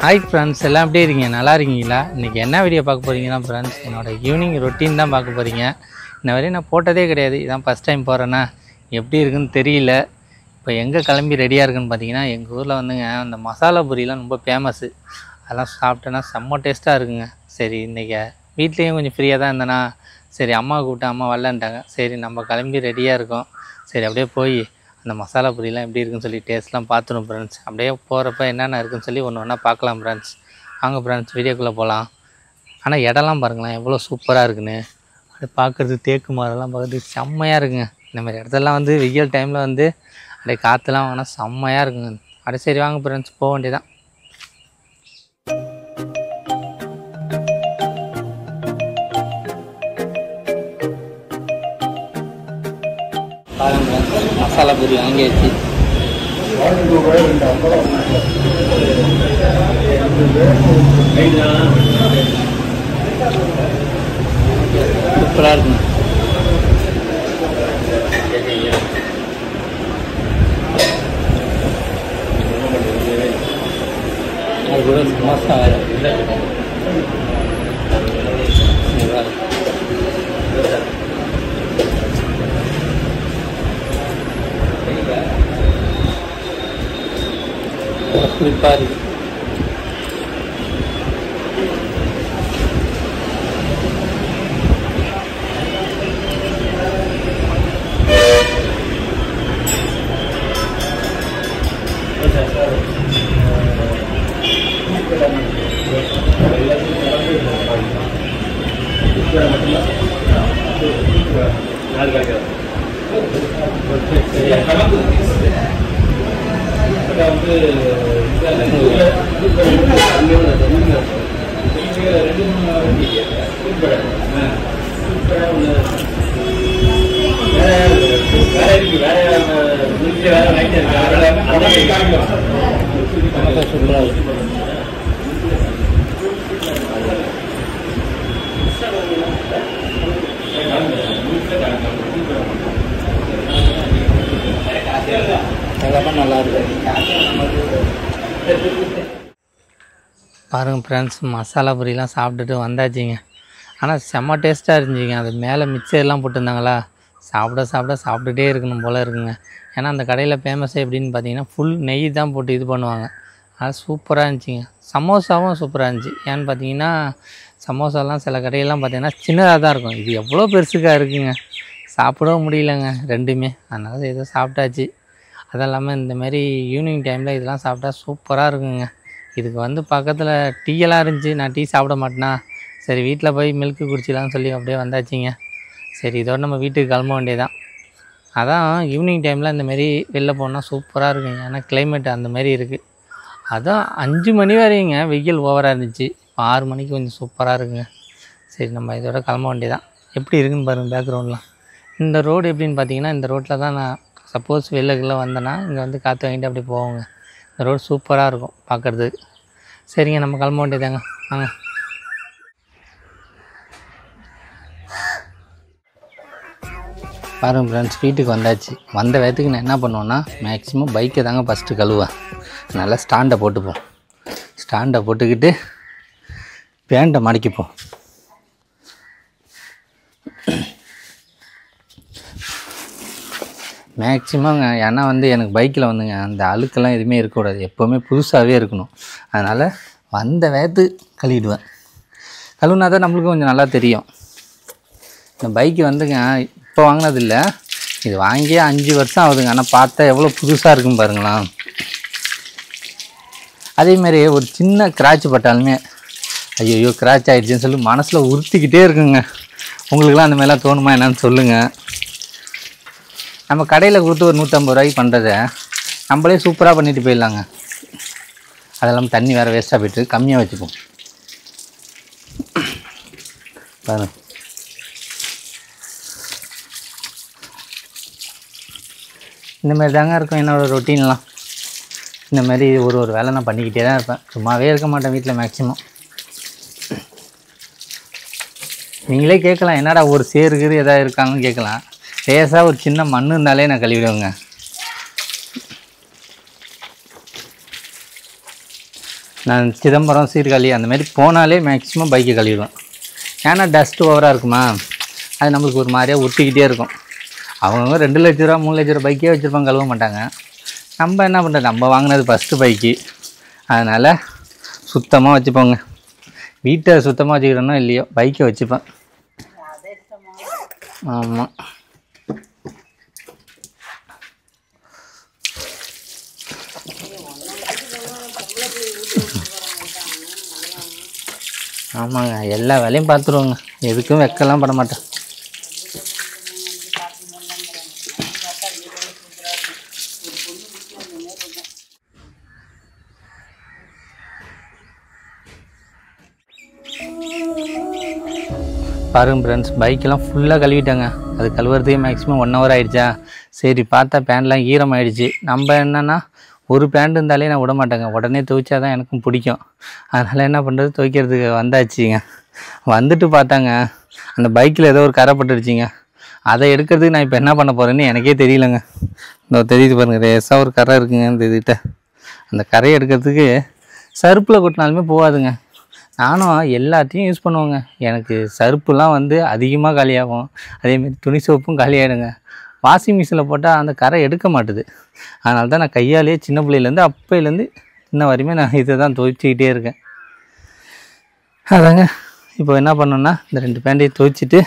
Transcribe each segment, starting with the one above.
Hi friends, எல்லாம் எப்படி இருக்கீங்க? நல்லா இருக்கீங்களா? இன்றைக்கி என்ன வீடியோ பார்க்க போகிறீங்கன்னா ஃப்ரெண்ட்ஸ், என்னோடய ஈவினிங் ரொட்டீன் தான் பார்க்க போகிறீங்க. இன்ன வரையும் நான் போட்டதே கிடையாது, இதான் ஃபஸ்ட் டைம் போகிறேன்னா எப்படி இருக்குன்னு தெரியல. இப்போ எங்கே கிளம்பி ரெடியாக இருக்குன்னு பார்த்தீங்கன்னா, எங்கள் ஊரில் வந்துங்க அந்த மசாலா பூரிலாம் ரொம்ப ஃபேமஸ்ஸு. அதெல்லாம் சாப்பிட்டேன்னா செம்ம டேஸ்ட்டாக இருக்குங்க. சரி, இன்றைக்கி வீட்லேயும் கொஞ்சம் ஃப்ரீயாக தான் இருந்தேன்னா, சரி அம்மா கூப்பிட்டு அம்மா வரலன்ட்டாங்க. சரி நம்ம கிளம்பி ரெடியாக இருக்கோம். சரி அப்படியே போய் அந்த மசாலா பூரிலாம் எப்படி இருக்குன்னு சொல்லி டேஸ்ட்லாம் பார்த்துடும் ஃப்ரெண்ட்ஸ். அப்படியே போகிறப்ப என்னென்ன இருக்குன்னு சொல்லி ஒன்று ஒன்றா பார்க்கலாம் ஃப்ரெண்ட்ஸ். வாங்க ஃப்ரெண்ட்ஸ், வீடியோக்குள்ளே போகலாம். ஆனால் இடம்லாம் பாருங்களேன் எவ்வளோ சூப்பராக இருக்குன்னு. அப்படியே பார்க்குறது தேக்கு மரம்லாம் பார்க்குறதுக்கு செம்மையாக இருக்குங்க. இந்த மாதிரி இடத்துலலாம் வந்து வெயில் டைமில் வந்து அப்படியே காற்றுலாம் வாங்கினா செம்மையாக இருக்குங்க. அப்படியே சரி வாங்க ஃப்ரெண்ட்ஸ், போக வேண்டியதான். பாருங்க மசாலா பூரி வாங்கியாச்சு. சூப்பராக இருக்குங்க. அது கூட சமோசா குறிப்பாக இருக்குது. நல்லா இருக்கு. பாருங்கள் ஃப்ரெண்ட்ஸ், மசாலா பூரிலாம் சாப்பிட்டுட்டு வந்தாச்சுங்க. ஆனால் செம்ம டேஸ்ட்டாக இருந்துச்சுங்க. அது மேலே மிச்சர்லாம் போட்டிருந்தாங்களா, சாப்பிட்டுட்டே இருக்கணும் போல் இருக்குங்க. ஏன்னா அந்த கடையில் ஃபேமஸே எப்படின்னு பார்த்தீங்கன்னா ஃபுல் நெய் தான் போட்டு இது பண்ணுவாங்க. அது சூப்பராக இருந்துச்சுங்க. சமோசாவும் சூப்பராக இருந்துச்சு. ஏன்னு பார்த்தீங்கன்னா சமோசாலாம் சில கடையெல்லாம் பார்த்தீங்கன்னா சின்னதாக தான் இருக்கும். இது எவ்வளோ பெருசுக்காக இருக்குங்க, சாப்பிடவும் முடியலங்க ரெண்டுமே. அதனால் ஏதோ சாப்பிட்டாச்சு. அது இல்லாமல் இந்தமாரி ஈவினிங் டைமில் இதெல்லாம் சாப்பிட்டா சூப்பராக இருக்குங்க. இதுக்கு வந்து பக்கத்தில் டீயெல்லாம் இருந்துச்சு. நான் டீ சாப்பிட மாட்டேனா, சரி வீட்டில் போய் மில்க்கு குடிச்சிடலான்னு சொல்லி அப்படியே வந்தாச்சுங்க. சரி இதோட நம்ம வீட்டுக்கு கிளம்ப வேண்டியதான். அதான் ஈவினிங் டைமில் இந்தமாரி வெளில போனால் சூப்பராக இருக்குங்க. ஏன்னா கிளைமேட் அந்தமாரி இருக்குது. அதான் 5 மணி வரையுங்க வெயில் ஓவராக இருந்துச்சு. 6 மணிக்கு கொஞ்சம் சூப்பராக இருக்குங்க. சரி நம்ம இதோட கிளம்ப வேண்டியதான். எப்படி இருக்குன்னு பாருங்கள் பேக்ரவுண்ட்லாம். இந்த ரோடு எப்படின்னு பார்த்தீங்கன்னா, இந்த ரோட்டில் தான் நான் சப்போஸ் வெளிலக்குள்ளே வந்தேன்னா இங்கே வந்து காற்று வாங்கிட்டு அப்படி போவோங்க. இந்த ரோடு சூப்பராக இருக்கும் பார்க்குறதுக்கு. சரிங்க நம்ம கிளம்ப வேண்டியதாங்க. வாங்க. பாருங்கள் ஃப்ரெண்ட்ஸ், வீட்டுக்கு வந்தாச்சு. வந்த வேகத்துக்கு நான் என்ன பண்ணுவேன்னா, மேக்ஸிமம் பைக்கை தாங்க ஃபஸ்ட்டு கழுவேன். நல்லா ஸ்டாண்டை போட்டுப்போம். ஸ்டாண்டை போட்டுக்கிட்டு பேண்ட்டை மடக்கிப்போம். மேக்ஸிமம் ஏன்னா வந்து எனக்கு பைக்கில் வந்துங்க அந்த அழுக்கெல்லாம் எதுவுமே இருக்கக்கூடாது, எப்போவுமே புதுசாகவே இருக்கணும். அதனால் வந்த வேகத்து கழுவிடுவேன். கழுவுனா தான் நம்மளுக்கும் கொஞ்சம் நல்லா தெரியும். இந்த பைக்கு வந்துங்க இப்போ வாங்கினதில்லை, இது வாங்கியே 5 வருஷம் ஆகுதுங்க. ஆனால் பார்த்தா எவ்வளோ புதுசாக இருக்குன்னு பாருங்களா. அதேமாரி ஒரு சின்ன கிராட்ச் பட்டாலுமே ஐயோ கிராட்ச் ஆகிடுச்சின்னு சொல்லி மனசில் உறுத்திக்கிட்டே இருக்குங்க. உங்களுக்குலாம் அந்த மாதிரிலாம் தோணுமா என்னன்னு சொல்லுங்கள். நம்ம கடையில் கொடுத்து ஒரு 150 ரூபாய்க்கு பண்ணுறத நம்மளே சூப்பராக பண்ணிட்டு போயிடலாங்க. அதெல்லாம் தண்ணி வேறு வேஸ்ட்டாக போய்ட்டு கம்மியாக வச்சுப்போம். பாருங்க இந்தமாரி தாங்க இருக்கும் என்னோடய ரொட்டீன்லாம். இந்தமாரி ஒரு வேலை நான் பண்ணிக்கிட்டே தான் இருப்பேன். சும்மாவே இருக்க மாட்டேன் வீட்டில் மேக்ஸிமம். நீங்களே கேட்கலாம், என்னடா ஒரு சேருக்குது எதாவது இருக்காங்கன்னு கேட்கலாம். லேசாக ஒரு சின்ன மண் இருந்தாலே நான் கழுவிடுவேங்க. நான் சிதம்பரம் சீர்காழி அந்த மாதிரி போனாலே மேக்ஸிமம் பைக்கை கழுவிடுவேன். ஏன்னா டஸ்ட்டு ஓவராக இருக்குமா, அது நம்மளுக்கு ஒரு மாதிரியாக ஒட்டிக்கிட்டே இருக்கும். அவங்க 2 லட்ச ரூபா 3 லட்ச ரூபா பைக்கே வச்சுருப்பாங்க, கழுவ மாட்டாங்க. நம்ம என்ன பண்ணுறது, நம்ம வாங்கினது ஃபஸ்ட்டு பைக்கு, அதனால் சுத்தமாக வச்சுப்போங்க. வீட்டை சுத்தமாக வச்சுக்கிறோன்னா இல்லையோ பைக்கை வச்சுப்பேன். ஆமாம். ஆமாங்க, எல்லா வேலையும் பார்த்துருவோங்க, எதுக்கும் வெக்கலாம் பண்ண மாட்டேன். பாருங்க ஃப்ரெண்ட்ஸ், பைக்கெல்லாம் ஃபுல்லாக கழுவிட்டாங்க. அது கழுவுறதுக்கே மேக்ஸிமம் 1 ஹவர் ஆகிடுச்சா. சரி பார்த்தா பேண்ட்லாம் ஈரம் ஆகிடுச்சு. நம்ம என்னென்னா ஒரு பேண்ட் இருந்தாலே நான் விட மாட்டேங்க, உடனே துவைச்சா தான் எனக்கும் பிடிக்கும். அதனால் என்ன பண்ணுறது, துவைக்கிறதுக்கு வந்தாச்சுங்க. வந்துட்டு பார்த்தாங்க அந்த பைக்கில் ஏதோ ஒரு கரை பட்டுடுச்சிங்க. அதை எடுக்கிறதுக்கு நான் இப்போ என்ன பண்ண போகிறேன்னு எனக்கே தெரியலங்க. இந்த தெரியுது பாருங்கள், ரேஸாக ஒரு கரை இருக்குங்க இந்த இதுகிட்ட. அந்த கரையை எடுக்கிறதுக்கு சர்ப்பில் கொட்டினாலுமே போகாதுங்க. நானும் எல்லாத்தையும் யூஸ் பண்ணுவேங்க. எனக்கு சர்ப்புலாம் அதிகமாக காலியாகும், அதேமாரி துணி சோப்பும் காலியாகிடுங்க. வாஷிங் மிஷினில் போட்டால் அந்த கரை எடுக்க மாட்டுது. அதனால தான் நான் கையாலேயே சின்ன பிள்ளையிலேருந்து அப்பையிலேருந்து இன்ன வரையுமே நான் இதை தான் துவைச்சிக்கிட்டே இருக்கேன். அதாங்க இப்போ என்ன பண்ணணுன்னா, இந்த 2 பேண்ட்டையும் துவைச்சிட்டு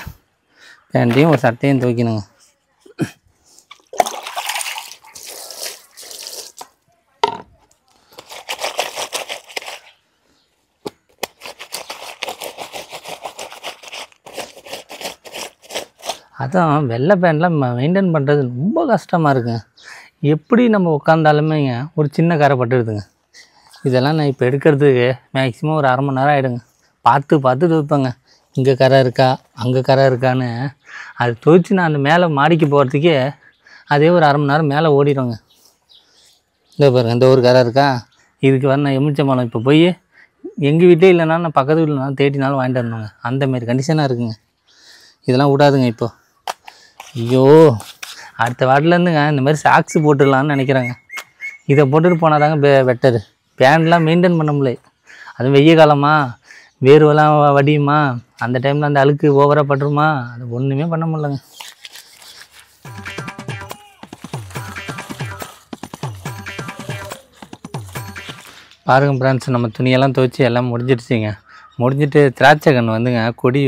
பேண்ட்டையும் ஒரு சட்டையும் துவைக்கணுங்க. அதான் வெள்ளை பேண்ட்லாம் மெயின்டைன் பண்ணுறது ரொம்ப கஷ்டமாக இருக்குங்க. எப்படி நம்ம உட்காந்தாலுமேங்க ஒரு சின்ன கரை பட்டுடுதுங்க. இதெல்லாம் நான் இப்போ எடுக்கிறதுக்கு மேக்ஸிமம் ஒரு 1/2 மணி நேரம் ஆகிடுங்க. பார்த்து துவைப்பேங்க, இங்கே கரை இருக்கா அங்கே கரை இருக்கான்னு. அது துவைச்சி நான் அந்த மேலே மாடிக்கு போகிறதுக்கே அதே ஒரு 1/2 மணி நேரம் மேலே ஓடிடுங்க. இந்த பாருங்க, இந்த ஒரு கரை இருக்கா, இதுக்கு நான் எலுமிச்சம்பழம் இப்போ போய் எங்கள் வீட்டிலே இல்லைனா நான் பக்கத்து வீட்டில் தேடினாலும் வாங்கிட்டு வரணுங்க. அந்தமாரி கண்டிஷனாக இருக்குங்க. இதெல்லாம் விடாதுங்க. இப்போ ஐயோ, அடுத்த வாட்டிலேருந்துங்க இந்த மாதிரி சாக்ஸு போட்டுடலான்னு நினைக்கிறாங்க. இதை போட்டுட்டு போனால் தாங்க பெட்டரு. பேண்ட்லாம் மெயின்டைன் பண்ண முடியல. அதுவும் வெய்ய காலமா, வேர்வெல்லாம் வடியுமா, அந்த டைமில் அந்த அழுக்கு ஓவராக பட்டுருமா, அது ஒன்றுமே பண்ண முடியலங்க. பாருங்கள் ஃப்ரெண்ட்ஸ், நம்ம துணியெல்லாம் துவைச்சி எல்லாம் முடிஞ்சிடுச்சிங்க. முடிஞ்சிட்டு திராட்சை கன்று கொடி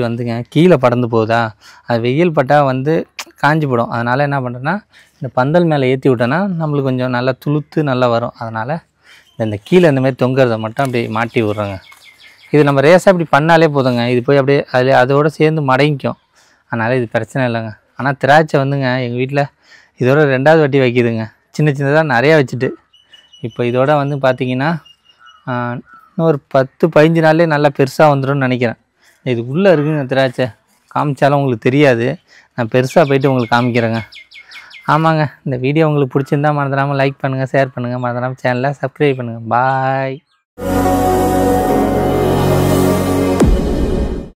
கீழே படர்ந்து போகுதா, அது வெயில் பட்டால் காஞ்சி போடும். அதனால் என்ன பண்ணுறேன்னா, இந்த பந்தல் மேலே ஏற்றி விட்டோன்னா நம்மளுக்கு கொஞ்சம் நல்லா துளுத்து நல்லா வரும். அதனால் இந்த கீழே இந்தமாரி தொங்குறதை மட்டும் அப்படியே மாட்டி விட்றோங்க. இது நம்ம ரேஸாக இப்படி பண்ணாலே போதுங்க, இது போய் அப்படியே அதோடு சேர்ந்து மடங்கிக்கும். அதனால் இது பிரச்சனை இல்லைங்க. ஆனால் திராட்சை எங்கள் வீட்டில் இதோட 2வது வாட்டி வைக்கிதுங்க. சின்னதாக நிறையா வச்சுட்டு இப்போ இதோட பார்த்திங்கன்னா இன்னும் ஒரு 10-15 நாள்லேயே நல்லா பெருசாக வந்துடும்னு நினைக்கிறேன். இது உள்ளே இருக்குங்க திராட்சை, காமிச்சாலும் உங்களுக்கு தெரியாது. நான் பெருசாக போயிட்டு உங்களுக்கு காமிக்கிறேங்க. ஆமாங்க, இந்த வீடியோ உங்களுக்கு பிடிச்சிருந்தா மறந்துடாமல் லைக் பண்ணுங்கள், ஷேர் பண்ணுங்கள், மறந்துடாமல் சேனலை சப்ஸ்கிரைப் பண்ணுங்கள். பாய்.